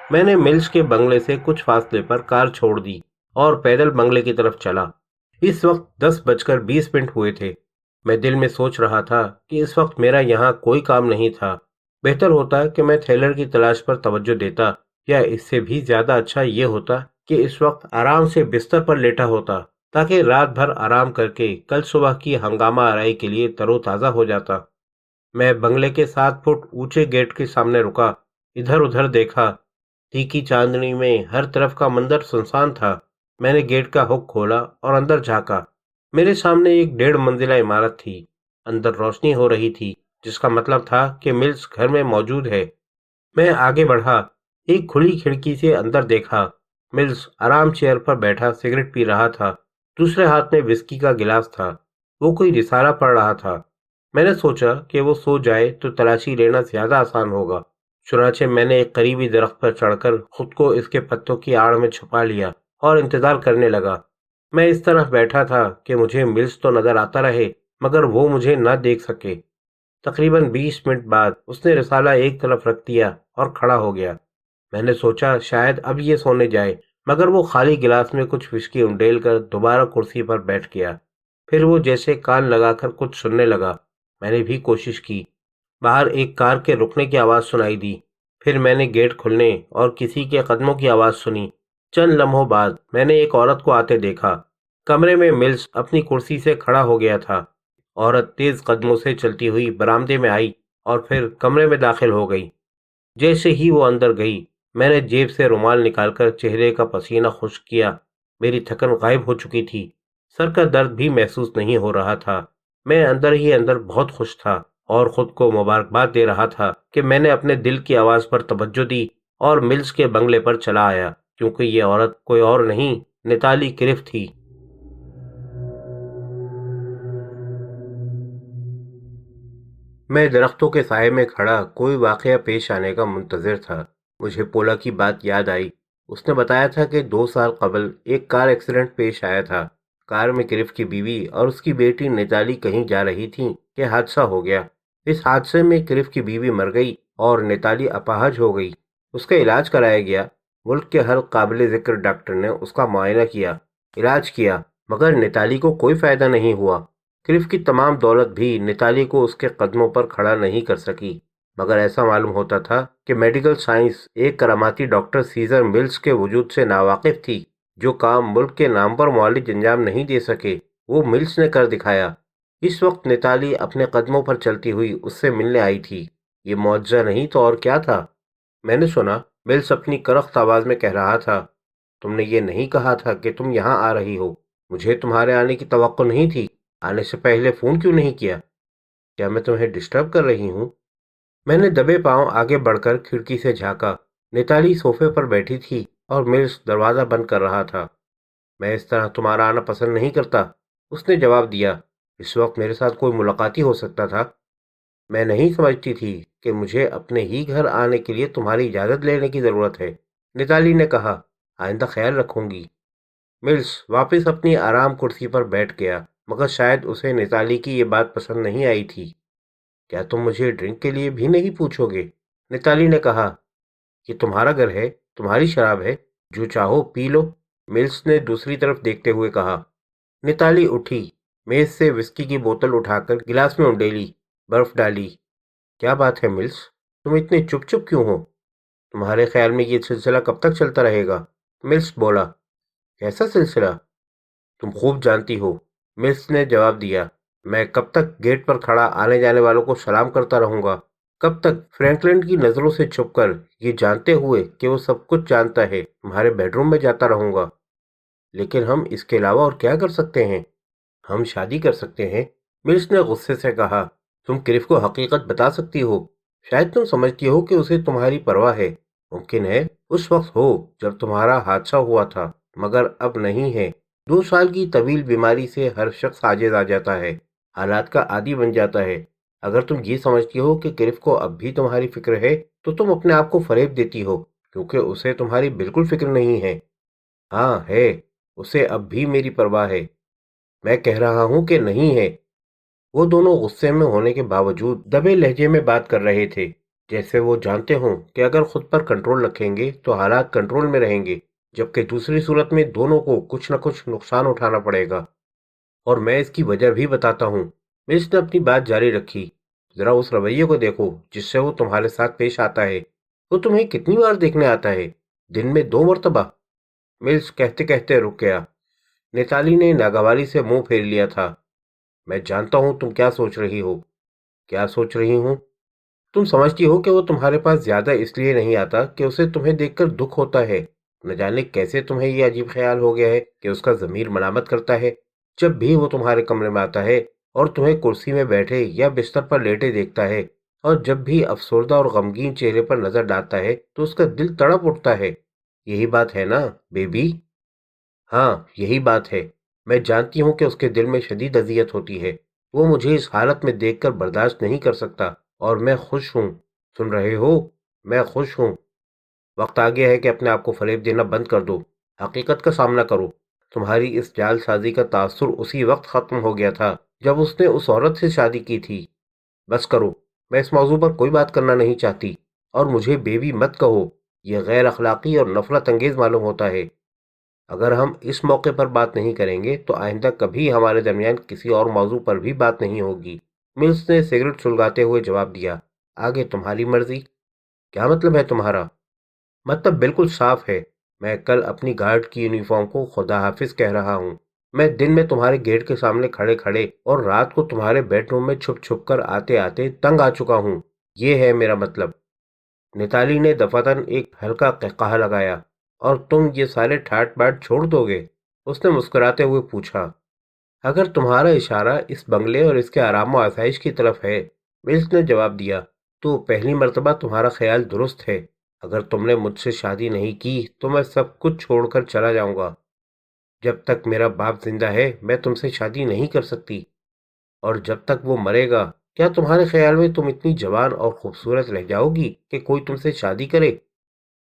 میں نے ملز کے بنگلے سے کچھ فاصلے پر کار چھوڑ دی اور پیدل بنگلے کی طرف چلا۔ اس وقت 10:20 ہوئے تھے۔ میں دل میں سوچ رہا تھا کہ اس وقت میرا یہاں کوئی کام نہیں تھا۔ بہتر ہوتا کہ میں تھیلر کی تلاش پر توجہ دیتا، یا اس سے بھی زیادہ اچھا یہ ہوتا کہ اس وقت آرام سے بستر پر لیٹا ہوتا، تاکہ رات بھر آرام کر کے کل صبح کی ہنگامہ آرائی کے لیے تر و تازہ ہو جاتا۔ میں بنگلے کے 7 فٹ اونچے گیٹ کے سامنے رکا، ادھر ادھر دیکھا۔ تیکی چاندنی میں ہر طرف کا منظر سنسان تھا۔ میں نے گیٹ کا ہک کھولا اور اندر جھانکا۔ میرے سامنے ایک 1.5 منزلہ عمارت تھی۔ اندر روشنی ہو رہی تھی، جس کا مطلب تھا کہ ملز گھر میں موجود ہے۔ میں آگے بڑھا، ایک کھلی کھڑکی سے اندر دیکھا۔ ملز آرام چیئر پر بیٹھا سگریٹ پی رہا تھا، دوسرے ہاتھ میں وسکی کا گلاس تھا۔ وہ کوئی رسالہ پڑھ رہا تھا۔ میں نے سوچا کہ وہ سو جائے تو تلاشی لینا زیادہ آسان ہوگا، چنانچہ میں نے ایک قریبی درخت پر چڑھ کر خود کو اس کے پتوں کی آڑ میں چھپا لیا اور انتظار کرنے لگا۔ میں اس طرح بیٹھا تھا کہ مجھے ملز تو نظر آتا رہے مگر وہ مجھے نہ دیکھ سکے۔ تقریباً 20 منٹ بعد اس نے رسالہ ایک طرف رکھ دیا اور کھڑا ہو گیا۔ میں نے سوچا شاید اب یہ سونے جائے، مگر وہ خالی گلاس میں کچھ وسکی انڈیل کر دوبارہ کرسی پر بیٹھ گیا۔ پھر وہ جیسے کان لگا کر کچھ سننے لگا۔ میں نے بھی کوشش کی۔ باہر ایک کار کے رکنے کی آواز سنائی دی۔ پھر میں نے گیٹ کھلنے اور کسی کے قدموں کی آواز سنی۔ چند لمحوں بعد میں نے ایک عورت کو آتے دیکھا۔ کمرے میں ملز اپنی کرسی سے کھڑا ہو گیا تھا۔ عورت تیز قدموں سے چلتی ہوئی برآمدے میں آئی اور پھر کمرے میں داخل ہو گئی۔ جیسے ہی وہ اندر گئی، میں نے جیب سے رومال نکال کر چہرے کا پسینہ خشک کیا۔ میری تھکن غائب ہو چکی تھی، سر کا درد بھی محسوس نہیں ہو رہا تھا۔ میں اندر ہی اندر بہت خوش تھا اور خود کو مبارکباد دے رہا تھا کہ میں نے اپنے دل کی آواز پر توجہ دی اور ملز کے بنگلے پر چلا آیا، کیونکہ یہ عورت کوئی اور نہیں، نتالی کریف تھی۔ میں درختوں کے سائے میں کھڑا کوئی واقعہ پیش آنے کا منتظر تھا۔ مجھے پولا کی بات یاد آئی۔ اس نے بتایا تھا کہ 2 سال قبل ایک کار ایکسیڈنٹ پیش آیا تھا۔ کار میں کریف کی بیوی اور اس کی بیٹی نتالی کہیں جا رہی تھیں کہ حادثہ ہو گیا۔ اس حادثے میں کریف کی بیوی مر گئی اور نتالی اپاہج ہو گئی۔ اس کا علاج کرایا گیا۔ ملک کے ہر قابل ذکر ڈاکٹر نے اس کا معائنہ کیا، علاج کیا، مگر نتالی کو کوئی فائدہ نہیں ہوا۔ کریف کی تمام دولت بھی نتالی کو اس کے قدموں پر کھڑا نہیں کر سکی، مگر ایسا معلوم ہوتا تھا کہ میڈیکل سائنس ایک کراماتی ڈاکٹر سیزر ملز کے وجود سے ناواقف تھی۔ جو کام ملک کے نام پر معالج انجام نہیں دے سکے، وہ ملز نے کر دکھایا۔ اس وقت نتالی اپنے قدموں پر چلتی ہوئی اس سے ملنے آئی تھی۔ یہ معجزہ نہیں تو اور کیا تھا؟ میں نے سنا ملز اپنی کرخت آواز میں کہہ رہا تھا، تم نے یہ نہیں کہا تھا کہ تم یہاں آ رہی ہو؟ مجھے تمہارے آنے کی توقع نہیں تھی۔ آنے سے پہلے فون کیوں نہیں کیا؟ کیا میں تمہیں ڈسٹرب کر رہی ہوں؟ میں نے دبے پاؤں آگے بڑھ کر کھڑکی سے جھانکا۔ نتالی صوفے پر بیٹھی تھی اور ملز دروازہ بند کر رہا تھا۔ میں اس طرح تمہارا آنا پسند نہیں کرتا، اس نے جواب دیا۔ اس وقت میرے ساتھ کوئی ملاقاتی ہو سکتا تھا۔ میں نہیں سمجھتی تھی کہ مجھے اپنے ہی گھر آنے کے لیے تمہاری اجازت لینے کی ضرورت ہے، نتالی نے کہا۔ آئندہ خیال رکھوں گی۔ ملز واپس اپنی آرام کرسی پر بیٹھ گیا، مگر شاید اسے نتالی کی یہ بات پسند نہیں آئی تھی۔ کیا تم مجھے ڈرنک کے لیے بھی نہیں پوچھو گے؟ نتالی نے کہا۔ یہ تمہارا گھر ہے، تمہاری شراب ہے، جو چاہو پی لو، ملز نے دوسری طرف دیکھتے ہوئے کہا۔ نتالی اٹھی، میز سے وسکی کی بوتل اٹھا کر گلاس میں انڈیلی، برف ڈالی۔ کیا بات ہے ملز، تم اتنے چپ چپ کیوں ہو؟ تمہارے خیال میں یہ سلسلہ کب تک چلتا رہے گا؟ ملز بولا۔ کیسا سلسلہ؟ تم خوب جانتی ہو، ملز نے جواب دیا۔ میں کب تک گیٹ پر کھڑا آنے جانے والوں کو سلام کرتا رہوں گا؟ کب تک فرینکلن کی نظروں سے چھپ کر، یہ جانتے ہوئے کہ وہ سب کچھ جانتا ہے، تمہارے بیڈ روم میں جاتا رہوں گا؟ لیکن ہم اس کے علاوہ اور کیا کر سکتے ہیں؟ ہم شادی کر سکتے ہیں، ملز نے غصے سے کہا۔ تم کریف کو حقیقت بتا سکتی ہو۔ شاید تم سمجھتی ہو کہ اسے تمہاری پرواہ ہے۔ ممکن ہے اس وقت ہو جب تمہارا حادثہ ہوا تھا، مگر اب نہیں ہے۔ 2 سال کی طویل بیماری سے ہر شخص عاجز آ جاتا ہے، حالات کا عادی بن جاتا ہے۔ اگر تم یہ سمجھتی ہو کہ کریف کو اب بھی تمہاری فکر ہے تو تم اپنے آپ کو فریب دیتی ہو، کیونکہ اسے تمہاری بالکل فکر نہیں ہے۔ ہاں ہے، اسے اب بھی میری پرواہ ہے۔ میں کہہ رہا ہوں کہ نہیں ہے۔ وہ دونوں غصے میں ہونے کے باوجود دبے لہجے میں بات کر رہے تھے۔ جیسے وہ جانتے ہوں کہ اگر خود پر کنٹرول رکھیں گے تو حالات کنٹرول میں رہیں گے، جبکہ دوسری صورت میں دونوں کو کچھ نہ کچھ نقصان اٹھانا پڑے گا۔ اور میں اس کی وجہ بھی بتاتا ہوں۔ ملز نے اپنی بات جاری رکھی۔ ذرا اس رویے کو دیکھو جس سے وہ تمہارے ساتھ پیش آتا ہے۔ وہ تمہیں کتنی بار دیکھنے آتا ہے؟ دن میں 2 مرتبہ؟ ملز کہتے کہتے رک گیا۔ نیتالی نے ناگواری سے منہ پھیر لیا تھا۔ میں جانتا ہوں تم کیا سوچ رہی ہو۔ کیا سوچ رہی ہوں؟ تم سمجھتی ہو کہ وہ تمہارے پاس زیادہ اس لیے نہیں آتا کہ اسے تمہیں دیکھ کر دکھ ہوتا ہے۔ نہ جانے کیسے تمہیں یہ عجیب خیال ہو گیا ہے کہ اس کا ضمیر ملامت کرتا ہے جب بھی وہ تمہارے کمرے میں آتا ہے اور تمہیں کرسی میں بیٹھے یا بستر پر لیٹے دیکھتا ہے، اور جب بھی افسردہ اور غمگین چہرے پر نظر ڈالتا ہے تو اس کا دل تڑپ اٹھتا ہے۔ یہی بات ہے نا بیبی؟ ہاں، یہی بات ہے۔ میں جانتی ہوں کہ اس کے دل میں شدید اذیت ہوتی ہے۔ وہ مجھے اس حالت میں دیکھ کر برداشت نہیں کر سکتا، اور میں خوش ہوں۔ سن رہے ہو؟ میں خوش ہوں۔ وقت آ گیا ہے کہ اپنے آپ کو فریب دینا بند کر دو، حقیقت کا سامنا کرو۔ تمہاری اس جال سازی کا تاثر اسی وقت ختم ہو گیا تھا جب اس نے اس عورت سے شادی کی تھی۔ بس کرو، میں اس موضوع پر کوئی بات کرنا نہیں چاہتی، اور مجھے بیوی مت کہو، یہ غیر اخلاقی اور نفرت انگیز معلوم ہوتا ہے۔ اگر ہم اس موقع پر بات نہیں کریں گے تو آئندہ کبھی ہمارے درمیان کسی اور موضوع پر بھی بات نہیں ہوگی۔ ملز نے سگریٹ سلگاتے ہوئے جواب دیا۔ آگے تمہاری مرضی۔ کیا مطلب ہے تمہارا؟ مطلب بالکل صاف ہے۔ میں کل اپنی گارڈ کی یونیفارم کو خدا حافظ کہہ رہا ہوں۔ میں دن میں تمہارے گیٹ کے سامنے کھڑے کھڑے اور رات کو تمہارے بیڈ روم میں چھپ چھپ کر آتے آتے تنگ آ چکا ہوں۔ یہ ہے میرا مطلب۔ نیتالی نے دفعتاً ایک ہلکا قہقہا لگایا۔ اور تم یہ سارے ٹھاٹ باٹ چھوڑ دو گے؟ اس نے مسکراتے ہوئے پوچھا۔ اگر تمہارا اشارہ اس بنگلے اور اس کے آرام و آسائش کی طرف ہے، ملز نے جواب دیا، تو پہلی مرتبہ تمہارا خیال درست ہے۔ اگر تم نے مجھ سے شادی نہیں کی تو میں سب کچھ چھوڑ کر چلا جاؤں گا۔ جب تک میرا باپ زندہ ہے میں تم سے شادی نہیں کر سکتی، اور جب تک وہ مرے گا کیا تمہارے خیال میں تم اتنی جوان اور خوبصورت رہ جاؤ گی کہ کوئی تم سے شادی کرے؟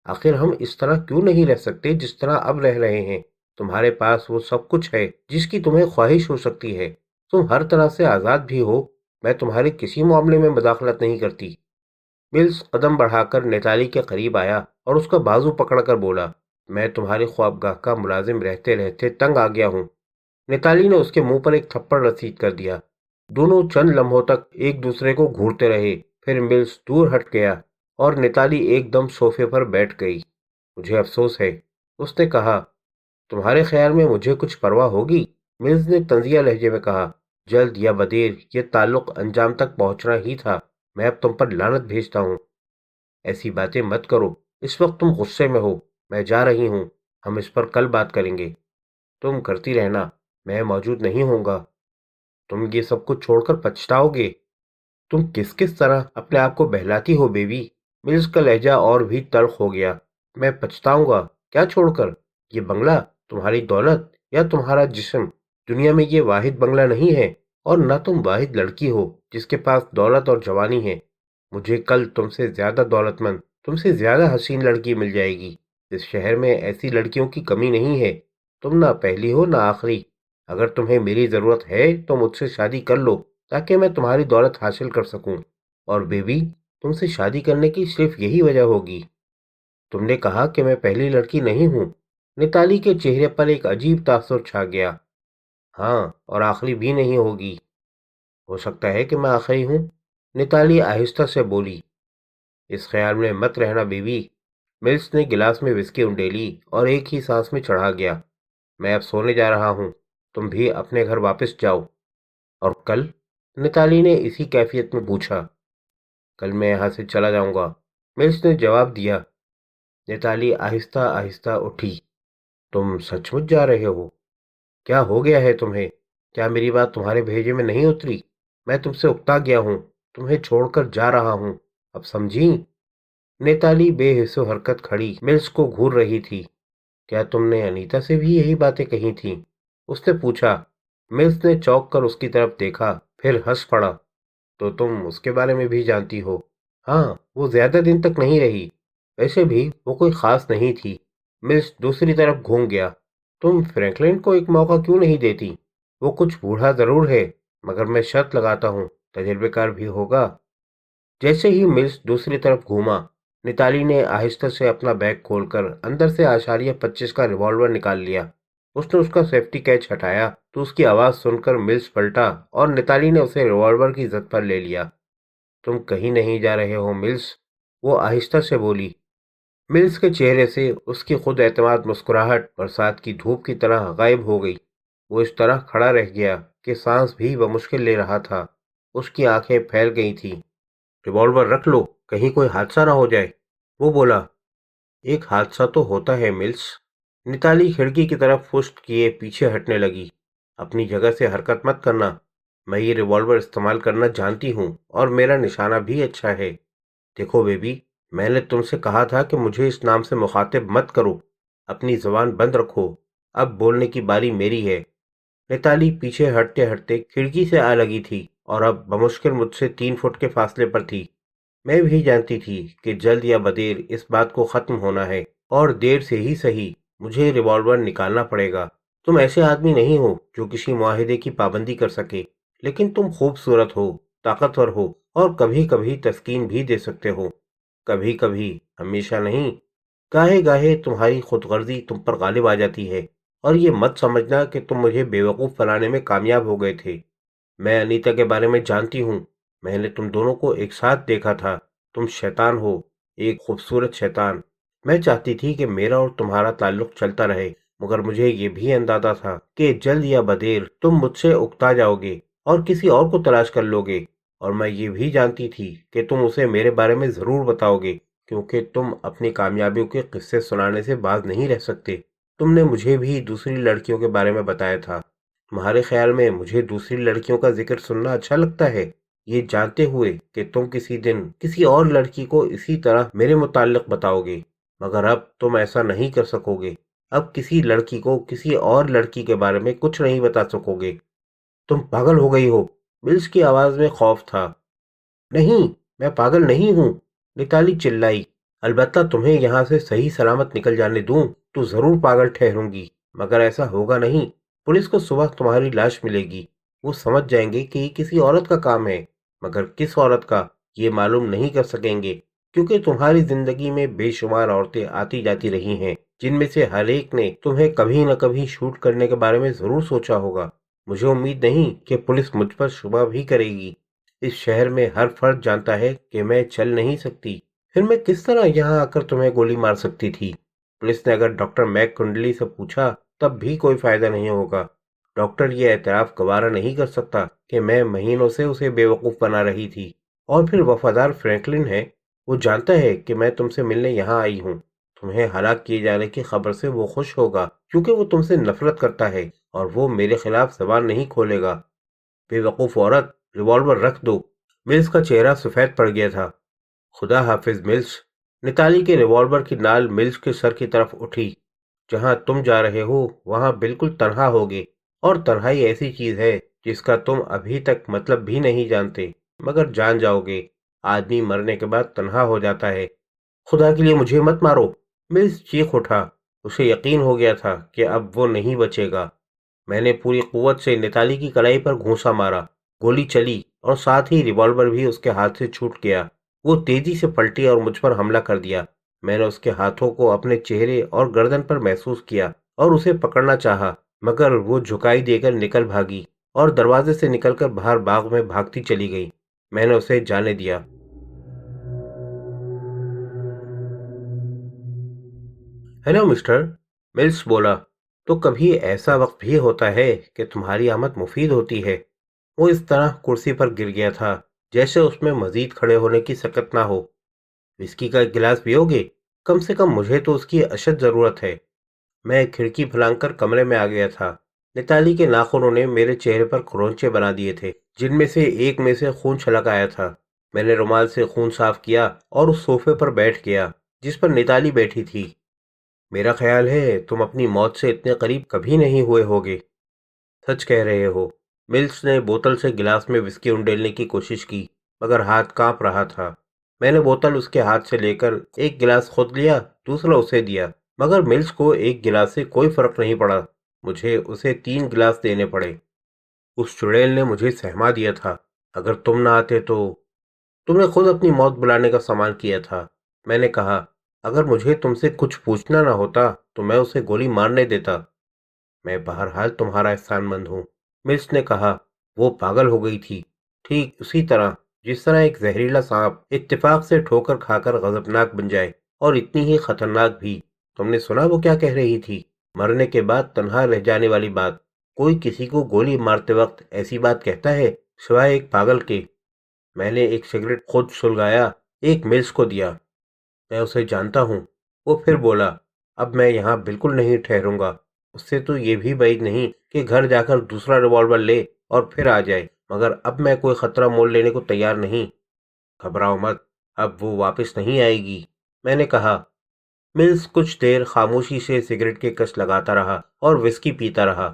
آخر ہم اس طرح کیوں نہیں رہ سکتے جس طرح اب رہ رہے ہیں؟ تمہارے پاس وہ سب کچھ ہے جس کی تمہیں خواہش ہو سکتی ہے۔ تم ہر طرح سے آزاد بھی ہو۔ میں تمہارے کسی معاملے میں مداخلت نہیں کرتی۔ ملز قدم بڑھا کر نیتالی کے قریب آیا اور اس کا بازو پکڑ کر بولا، میں تمہاری خوابگاہ کا ملازم رہتے رہتے تنگ آ گیا ہوں۔ نیتالی نے اس کے منہ پر ایک تھپڑ رسید کر دیا۔ دونوں چند لمحوں تک ایک دوسرے کو گھورتے رہے، پھر ملز دور ہٹ گیا اور نیتالی ایک دم صوفے پر بیٹھ گئی۔ مجھے افسوس ہے، اس نے کہا۔ تمہارے خیال میں مجھے کچھ پرواہ ہوگی؟ ملز نے طنزیہ لہجے میں کہا۔ جلد یا بدیر یہ تعلق انجام تک پہنچنا ہی تھا۔ میں اب تم پر لعنت بھیجتا ہوں۔ ایسی باتیں مت کرو، اس وقت تم غصے میں ہو۔ میں جا رہی ہوں، ہم اس پر کل بات کریں گے۔ تم کرتی رہنا، میں موجود نہیں ہوں گا۔ تم یہ سب کچھ چھوڑ کر پچھتاؤ گے۔ تم کس طرح اپنے آپ کو بہلاتی ہو بیوی؟ ملز کا لہجہ اور بھی تلخ ہو گیا۔ میں پچھتاؤں گا؟ کیا چھوڑ کر؟ یہ بنگلہ، تمہاری دولت، یا تمہارا جسم؟ دنیا میں یہ واحد بنگلہ نہیں ہے، اور نہ تم واحد لڑکی ہو جس کے پاس دولت اور جوانی ہے۔ مجھے کل تم سے زیادہ دولت مند، تم سے زیادہ حسین لڑکی مل جائے گی۔ اس شہر میں ایسی لڑکیوں کی کمی نہیں ہے۔ تم نہ پہلی ہو نہ آخری۔ اگر تمہیں میری ضرورت ہے تو مجھ سے شادی کر لو تاکہ میں تمہاری دولت حاصل کر سکوں۔ اور بیوی، تم سے شادی کرنے کی صرف یہی وجہ ہوگی۔ تم نے کہا کہ میں پہلی لڑکی نہیں ہوں۔ نیتالی کے چہرے پر ایک عجیب تاثر چھا گیا۔ ہاں، اور آخری بھی نہیں ہوگی۔ ہو سکتا ہے کہ میں آخری ہوں، نیتالی آہستہ سے بولی۔ اس خیال میں مت رہنا بیوی۔ ملز نے گلاس میں وسکی انڈیلی اور ایک ہی سانس میں چڑھا گیا۔ میں اب سونے جا رہا ہوں، تم بھی اپنے گھر واپس جاؤ۔ اور کل؟ نیتالی نے اسی کیفیت میں پوچھا۔ کل میں یہاں سے چلا جاؤں گا، ملز نے جواب دیا۔ نیتالی آہستہ آہستہ اٹھی۔ تم سچ مچ جا رہے ہو؟ کیا ہو گیا ہے تمہیں؟ کیا میری بات تمہارے بھیجے میں نہیں اتری؟ میں تم سے اکتا گیا ہوں، تمہیں چھوڑ کر جا رہا ہوں، اب سمجھی؟ نیتالی بے حس و حرکت کھڑی ملز کو گھور رہی تھی۔ کیا تم نے انیتا سے بھی یہی باتیں کہی تھیں؟ اس نے پوچھا۔ ملز نے چونک کر اس کی طرف دیکھا، پھر ہنس پڑا۔ تو تم اس کے بارے میں بھی جانتی ہو؟ ہاں، وہ زیادہ دن تک نہیں رہی، ویسے بھی وہ کوئی خاص نہیں تھی۔ ملز دوسری طرف گھوم گیا۔ تم فرینکلن کو ایک موقع کیوں نہیں دیتی؟ وہ کچھ بوڑھا ضرور ہے، مگر میں شرط لگاتا ہوں تجربے کار بھی ہوگا۔ جیسے ہی ملز دوسری طرف گھوما، نتالی نے آہستہ سے اپنا بیگ کھول کر اندر سے اشاریہ 25 کا ریوالور نکال لیا۔ اس نے اس کا سیفٹی کیچ ہٹایا تو اس کی آواز سن کر ملز پلٹا اور نتالی نے اسے ریوالور کی زد پر لے لیا۔ تم کہیں نہیں جا رہے ہو ملز، وہ آہستہ سے بولی۔ ملز کے چہرے سے اس کی خود اعتماد مسکراہٹ برسات کی دھوپ کی طرح غائب ہو گئی۔ وہ اس طرح کھڑا رہ گیا کہ سانس بھی بمشکل لے رہا تھا۔ اس کی آنکھیں پھیل گئی تھیں۔ ریوالور رکھ لو، کہیں کوئی حادثہ نہ ہو جائے، وہ بولا۔ ایک حادثہ تو ہوتا ہے ملز، نتالی کھڑکی کی طرف پشت کیے پیچھے ہٹنے لگی۔ اپنی جگہ سے حرکت مت کرنا، میں یہ ریوالور استعمال کرنا جانتی ہوں اور میرا نشانہ بھی اچھا ہے۔ دیکھو بیبی، میں نے تم سے کہا تھا کہ مجھے اس نام سے مخاطب مت کرو، اپنی زبان بند رکھو، اب بولنے کی باری میری ہے۔ نتالی پیچھے ہٹتے ہٹتے کھڑکی سے آ لگی تھی اور اب بمشکل مجھ سے 3 فٹ کے فاصلے پر تھی۔ میں بھی جانتی تھی کہ جلد یا بدیر اس بات کو ختم ہونا ہے اور دیر سے ہی صحیح مجھے ریوالور نکالنا پڑے گا۔ تم ایسے آدمی نہیں ہو جو کسی معاہدے کی پابندی کر سکے، لیکن تم خوبصورت ہو، طاقتور ہو اور کبھی کبھی تسکین بھی دے سکتے ہو۔ کبھی کبھی، ہمیشہ نہیں۔ گاہے گاہے تمہاری خود غرضی تم پر غالب آ جاتی ہے اور یہ مت سمجھنا کہ تم مجھے بیوقوف بنانے میں کامیاب ہو گئے تھے۔ میں انیتا کے بارے میں جانتی ہوں، میں نے تم دونوں کو ایک ساتھ دیکھا تھا۔ تم شیطان ہو، ایک خوبصورت شیطان۔ میں چاہتی تھی کہ میرا اور تمہارا تعلق چلتا رہے، مگر مجھے یہ بھی اندازہ تھا کہ جلد یا بدیر تم مجھ سے اکتا جاؤ گے اور کسی اور کو تلاش کر لو گے، اور میں یہ بھی جانتی تھی کہ تم اسے میرے بارے میں ضرور بتاؤ گے، کیونکہ تم اپنی کامیابیوں کے قصے سنانے سے باز نہیں رہ سکتے۔ تم نے مجھے بھی دوسری لڑکیوں کے بارے میں بتایا تھا۔ تمہارے خیال میں مجھے دوسری لڑکیوں کا ذکر سننا اچھا لگتا ہے، یہ جانتے ہوئے کہ تم کسی دن کسی اور لڑکی کو اسی طرح میرے متعلق بتاؤ گے، مگر اب تم ایسا نہیں کر سکو گے۔ اب کسی لڑکی کو کسی اور لڑکی کے بارے میں کچھ نہیں بتا سکو گے۔ تم پاگل ہو گئی ہو، ملز کی آواز میں خوف تھا۔ نہیں، میں پاگل نہیں ہوں، نتالی چلائی۔ البتہ تمہیں یہاں سے صحیح سلامت نکل جانے دوں تو ضرور پاگل ٹھہروں گی، مگر ایسا ہوگا نہیں۔ پولیس کو صبح تمہاری لاش ملے گی، وہ سمجھ جائیں گے کہ یہ کسی عورت کا کام ہے، مگر کس عورت کا یہ معلوم نہیں کر سکیں گے، کیونکہ تمہاری زندگی میں بے شمار عورتیں آتی جاتی رہی ہیں، جن میں سے ہر ایک نے تمہیں کبھی نہ کبھی شوٹ کرنے کے بارے میں ضرور سوچا ہوگا۔ مجھے امید نہیں کہ پولیس مجھ پر شبہ بھی کرے گی۔ اس شہر میں ہر فرد جانتا ہے کہ میں چل نہیں سکتی، پھر میں کس طرح یہاں آ کر تمہیں گولی مار سکتی تھی؟ پولیس نے اگر ڈاکٹر میک کنڈلی سے پوچھا تب بھی کوئی فائدہ نہیں ہوگا۔ ڈاکٹر یہ اعتراف گوارا نہیں کر سکتا کہ میں مہینوں سے اسے بیوقوف بنا رہی تھی، اور پھر وفادار فرینکلن ہے، وہ جانتا ہے کہ میں تم سے ملنے یہاں آئی ہوں۔ تمہیں ہلاک کیے جانے کی خبر سے وہ خوش ہوگا، کیونکہ وہ تم سے نفرت کرتا ہے اور وہ میرے خلاف زبان نہیں کھولے گا۔ بے وقوف عورت، ریوالور رکھ دو۔ ملز کا چہرہ سفید پڑ گیا تھا۔ خدا حافظ ملز۔ نتالی کے ریوالور کی نال ملز کے سر کی طرف اٹھی۔ جہاں تم جا رہے ہو وہاں بالکل تنہا ہوگے، اور تنہائی ایسی چیز ہے جس کا تم ابھی تک مطلب بھی نہیں جانتے، مگر جان جاؤ گے۔ آدمی مرنے کے بعد تنہا ہو جاتا ہے۔ خدا کے لیے مجھے مت مارو، ملز چیخ اٹھا۔ اسے یقین ہو گیا تھا کہ اب وہ نہیں بچے گا۔ میں نے پوری قوت سے نتالی کی کلائی پر گھونسا مارا، گولی چلی اور ساتھ ہی ریوالور بھی اس کے ہاتھ سے چھوٹ گیا۔ وہ تیزی سے پلٹی اور مجھ پر حملہ کر دیا۔ میں نے اس کے ہاتھوں کو اپنے چہرے اور گردن پر محسوس کیا اور اسے پکڑنا چاہا، مگر وہ جھکائی دے کر نکل بھاگی اور دروازے سے نکل کر باہر باغ میں بھاگتی چلی گئی۔ میں نے اسے جانے دیا۔ ہیلو مسٹر، ملز بولا، تو کبھی ایسا وقت بھی ہوتا ہے کہ تمہاری آمد مفید ہوتی ہے۔ وہ اس طرح کرسی پر گر گیا تھا جیسے اس میں مزید کھڑے ہونے کی سکت نہ ہو۔ وسکی کا ایک گلاس پیو گے؟ کم سے کم مجھے تو اس کی اشد ضرورت ہے۔ میں کھڑکی پھلانگ کر کمرے میں آ گیا تھا۔ نتالی کے ناخنوں نے میرے چہرے پر کھرونچے بنا دیے تھے، جن میں سے ایک میں سے خون چھلک آیا تھا۔ میں نے رومال سے خون صاف کیا اور اس صوفے پر بیٹھ گیا جس پر نتالی بیٹھی تھی۔ میرا خیال ہے تم اپنی موت سے اتنے قریب کبھی نہیں ہوئے ہوگے۔ سچ کہہ رہے ہو۔ ملز نے بوتل سے گلاس میں وسکی انڈیلنے کی کوشش کی، مگر ہاتھ کانپ رہا تھا۔ میں نے بوتل اس کے ہاتھ سے لے کر ایک گلاس خود لیا، دوسرا اسے دیا، مگر ملز کو ایک گلاس سے کوئی فرق نہیں پڑا۔ مجھے اسے 3 گلاس دینے پڑے۔ اس چڑیل نے مجھے سہما دیا تھا۔ اگر تم نہ آتے تو تم نے خود اپنی موت بلانے کا سامان کیا تھا۔ میں نے کہا، اگر مجھے تم سے کچھ پوچھنا نہ ہوتا تو میں اسے گولی مارنے دیتا۔ میں بہرحال تمہارا احسان مند ہوں، ملس نے کہا۔ وہ پاگل ہو گئی تھی، ٹھیک اسی طرح جس طرح ایک زہریلا سانپ اتفاق سے ٹھوکر کھا کر غضبناک بن جائے، اور اتنی ہی خطرناک بھی۔ تم نے سنا وہ کیا کہہ رہی تھی؟ مرنے کے بعد تنہا رہ جانے والی بات۔ کوئی کسی کو گولی مارتے وقت ایسی بات کہتا ہے سوائے ایک پاگل کے؟ میں نے ایک سگریٹ خود سلگایا، ایک ملس کو دیا۔ میں اسے جانتا ہوں۔ وہ پھر بولا، اب میں یہاں بالکل نہیں ٹھہروں گا۔ اس سے تو یہ بھی بعید نہیں کہ گھر جا کر دوسرا ریوالور لے اور پھر آ جائے، مگر اب میں کوئی خطرہ مول لینے کو تیار نہیں۔ گھبراؤ مت، اب وہ واپس نہیں آئے گی، میں نے کہا۔ ملز کچھ دیر خاموشی سے سگریٹ کے کش لگاتا رہا اور وسکی پیتا رہا۔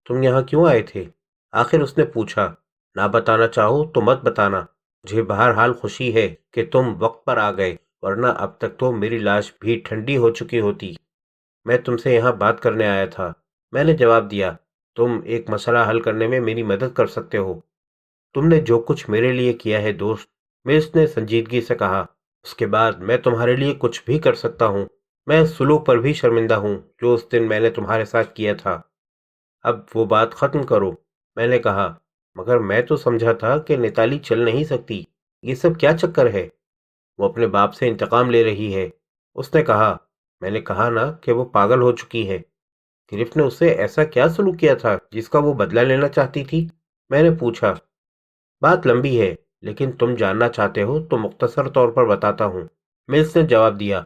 تم یہاں کیوں آئے تھے؟ آخر اس نے پوچھا۔ نہ بتانا چاہو تو مت بتانا، مجھے بہرحال خوشی ہے کہ تم وقت پر آ گئے، ورنہ اب تک تو میری لاش بھی ٹھنڈی ہو چکی ہوتی۔ میں تم سے یہاں بات کرنے آیا تھا، میں نے جواب دیا۔ تم ایک مسئلہ حل کرنے میں میری مدد کر سکتے ہو۔ تم نے جو کچھ میرے لیے کیا ہے دوست، ملز نے سنجیدگی سے کہا، اس کے بعد میں تمہارے لیے کچھ بھی کر سکتا ہوں۔ میں اس سلوک پر بھی شرمندہ ہوں جو اس دن میں نے تمہارے ساتھ کیا تھا۔ اب وہ بات ختم کرو، میں نے کہا۔ مگر میں تو سمجھا تھا کہ نتالی چل نہیں سکتی، یہ سب کیا چکر ہے؟ وہ اپنے باپ سے انتقام لے رہی ہے، اس نے کہا۔ میں نے کہا نا کہ وہ پاگل ہو چکی ہے۔ گرفت نے اس سے ایسا کیا سلوک کیا تھا جس کا وہ بدلہ لینا چاہتی تھی؟ میں نے پوچھا۔ بات لمبی ہے، لیکن تم جاننا چاہتے ہو تو مختصر طور پر بتاتا ہوں، ملز نے جواب دیا۔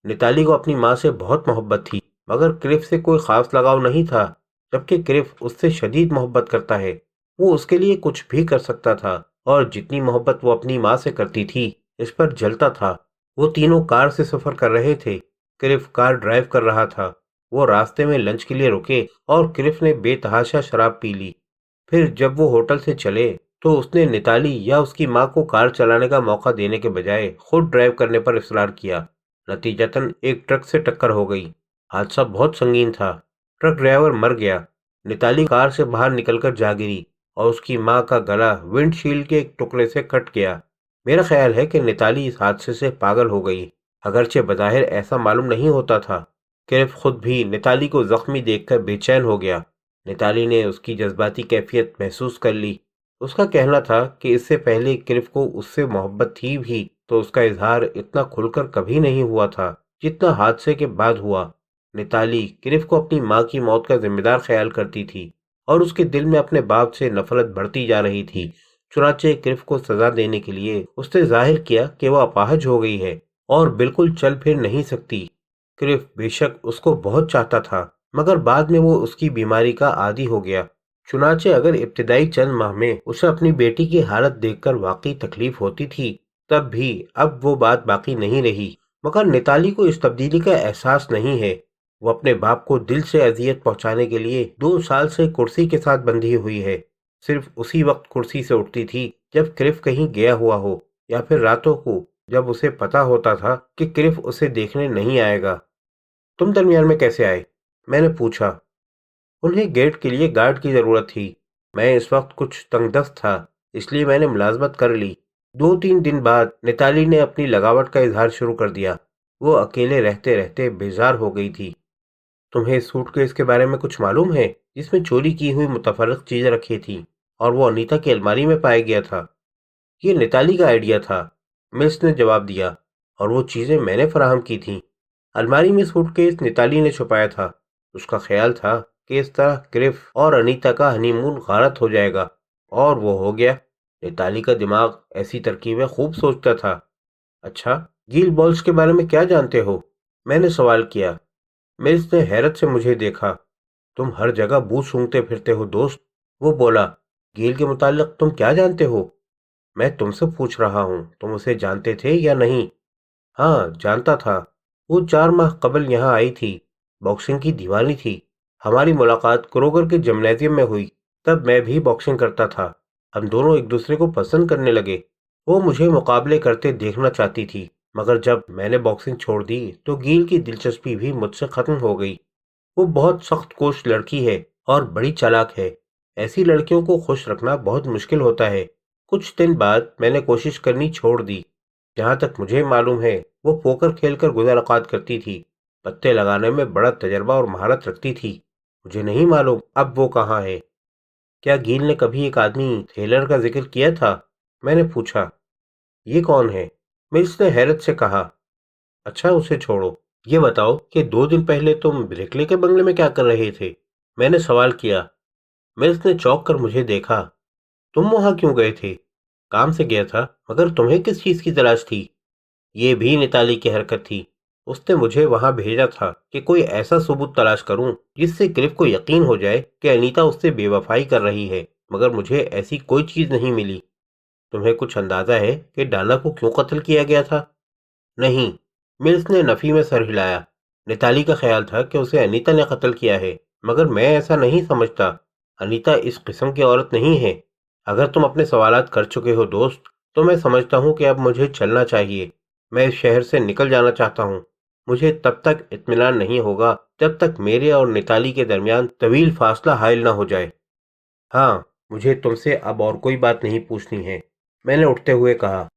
نتالی کو اپنی ماں سے بہت محبت تھی، مگر کرف سے کوئی خاص لگاؤ نہیں تھا، جبکہ کرف اس سے شدید محبت کرتا ہے۔ وہ اس کے لیے کچھ بھی کر سکتا تھا، اور جتنی محبت وہ اپنی ماں سے کرتی تھی اس پر جلتا تھا۔ وہ تینوں کار سے سفر کر رہے تھے، کرف کار ڈرائیو کر رہا تھا۔ وہ راستے میں لنچ کے لیے رکے اور کرف نے بے تحاشا شراب پی لی۔ پھر جب وہ ہوٹل سے چلے تو اس نے نتالی یا اس کی ماں کو کار چلانے کا موقع دینے کے بجائے خود ڈرائیو کرنے پر اصرار کیا۔ نتیجتاً ایک ٹرک سے ٹکر ہو گئی۔ حادثہ بہت سنگین تھا، ٹرک ڈرائیور مر گیا۔ نتالی کار سے باہر نکل کر جا گری اور اس کی ماں کا گلا ونڈ شیلڈ کے ایک ٹکڑے سے کٹ گیا۔ میرا خیال ہے کہ نتالی اس حادثے سے پاگل ہو گئی، اگرچہ بظاہر ایسا معلوم نہیں ہوتا تھا۔ کرف خود بھی نتالی کو زخمی دیکھ کر بے چین ہو گیا۔ نتالی نے اس کی جذباتی کیفیت محسوس کر لی۔ اس کا کہنا تھا کہ اس سے پہلے کرف کو اس سے محبت تھی بھی تو اس کا اظہار اتنا کھل کر کبھی نہیں ہوا تھا جتنا حادثے کے بعد ہوا۔ نتالی کرف کو اپنی ماں کی موت کا ذمہ دار خیال کرتی تھی، اور اس کے دل میں اپنے باپ سے نفرت بڑھتی جا رہی تھی۔ چنانچہ کرف کو سزا دینے کے لیے اس نے ظاہر کیا کہ وہ اپاہج ہو گئی ہے اور بالکل چل پھر نہیں سکتی۔ کرف بے شک اس کو بہت چاہتا تھا، مگر بعد میں وہ اس کی بیماری کا عادی ہو گیا۔ چنانچہ اگر ابتدائی چند ماہ میں اسے اپنی بیٹی کی حالت دیکھ کر واقعی تکلیف ہوتی تھی، تب بھی اب وہ بات باقی نہیں رہی۔ مگر نتالی کو اس تبدیلی کا احساس نہیں ہے۔ وہ اپنے باپ کو دل سے اذیت پہنچانے کے لیے 2 سال سے کرسی کے ساتھ بندھی ہوئی ہے۔ صرف اسی وقت کرسی سے اٹھتی تھی جب کرف کہیں گیا ہوا ہو، یا پھر راتوں کو جب اسے پتا ہوتا تھا کہ کرف اسے دیکھنے نہیں آئے گا۔ تم درمیان میں کیسے آئے؟ میں نے پوچھا۔ انہیں گیٹ کے لیے گارڈ کی ضرورت تھی۔ میں اس وقت کچھ تنگ دست تھا، اس لیے میں نے ملازمت کر لی۔ 2-3 دن بعد نتالی نے اپنی لگاوٹ کا اظہار شروع کر دیا۔ وہ اکیلے رہتے رہتے بیزار ہو گئی تھی۔ تمہیں سوٹ کیس کے بارے میں کچھ معلوم ہے جس میں چوری کی ہوئی متفرق چیزیں رکھی تھیں اور وہ انیتا کی الماری میں پایا گیا تھا؟ یہ نتالی کا آئیڈیا تھا، مس نے جواب دیا، اور وہ چیزیں میں نے فراہم کی تھیں۔ الماری میں سوٹ کیس نتالی نے چھپایا تھا۔ اس کا خیال تھا کہ اس طرح کرف اور انیتا کا ہنی مون غارت ہو جائے گا، اور وہ ہو گیا۔ نتالی کا دماغ ایسی ترکیبیں خوب سوچتا تھا۔ اچھا، گیل بالز کے بارے میں کیا جانتے ہو؟ میں نے سوال کیا۔ ملز نے حیرت سے مجھے دیکھا۔ تم ہر جگہ بو سونگھتے پھرتے ہو دوست، وہ بولا۔ گیل کے متعلق تم کیا جانتے ہو؟ میں تم سے پوچھ رہا ہوں، تم اسے جانتے تھے یا نہیں؟ ہاں، جانتا تھا۔ وہ 4 ماہ قبل یہاں آئی تھی، باکسنگ کی دیوانی تھی۔ ہماری ملاقات کروگر کے جمنازیم میں ہوئی، تب میں بھی باکسنگ کرتا تھا۔ ہم دونوں ایک دوسرے کو پسند کرنے لگے۔ وہ مجھے مقابلے کرتے دیکھنا چاہتی تھی، مگر جب میں نے باکسنگ چھوڑ دی تو گیل کی دلچسپی بھی مجھ سے ختم ہو گئی۔ وہ بہت سخت کوش لڑکی ہے اور بڑی چالاک ہے۔ ایسی لڑکیوں کو خوش رکھنا بہت مشکل ہوتا ہے۔ کچھ دن بعد میں نے کوشش کرنی چھوڑ دی۔ جہاں تک مجھے معلوم ہے وہ پوکر کھیل کر گزر اوقات کرتی تھی، پتے لگانے میں بڑا تجربہ اور مہارت رکھتی تھی۔ مجھے نہیں معلوم اب وہ کہاں ہے۔ کیا گیل نے کبھی ایک آدمی تھیلر کا ذکر کیا تھا؟ میں نے پوچھا۔ یہ کون ہے؟ ملس نے حیرت سے کہا۔ اچھا اسے چھوڑو، یہ بتاؤ کہ 2 دن پہلے تم بریکلے کے بنگلے میں کیا کر رہے تھے؟ میں نے سوال کیا۔ ملس نے چونک کر مجھے دیکھا۔ تم وہاں کیوں گئے تھے؟ کام سے گیا تھا، مگر تمہیں کس چیز کی تلاش تھی؟ یہ بھی نتالی کی حرکت تھی۔ اس نے مجھے وہاں بھیجا تھا کہ کوئی ایسا ثبوت تلاش کروں جس سے کلف کو یقین ہو جائے کہ انیتا اس سے بے وفائی کر رہی ہے، مگر مجھے ایسی کوئی چیز نہیں ملی۔ تمہیں کچھ اندازہ ہے کہ ڈانا کو کیوں قتل کیا گیا تھا؟ نہیں، ملس نے نفی میں سر ہلایا۔ نتالی کا خیال تھا کہ اسے انیتا نے قتل کیا ہے، مگر میں ایسا نہیں سمجھتا۔ انیتا اس قسم کی عورت نہیں ہے۔ اگر تم اپنے سوالات کر چکے ہو دوست، تو میں سمجھتا ہوں کہ اب مجھے چلنا چاہیے۔ میں اس شہر سے نکل جانا چاہتا ہوں۔ مجھے تب تک اطمینان نہیں ہوگا جب تک میرے اور نتالی کے درمیان طویل فاصلہ حائل نہ ہو جائے۔ ہاں، مجھے تم سے اب اور کوئی بات نہیں پوچھنی ہے، میں نے اٹھتے ہوئے کہا۔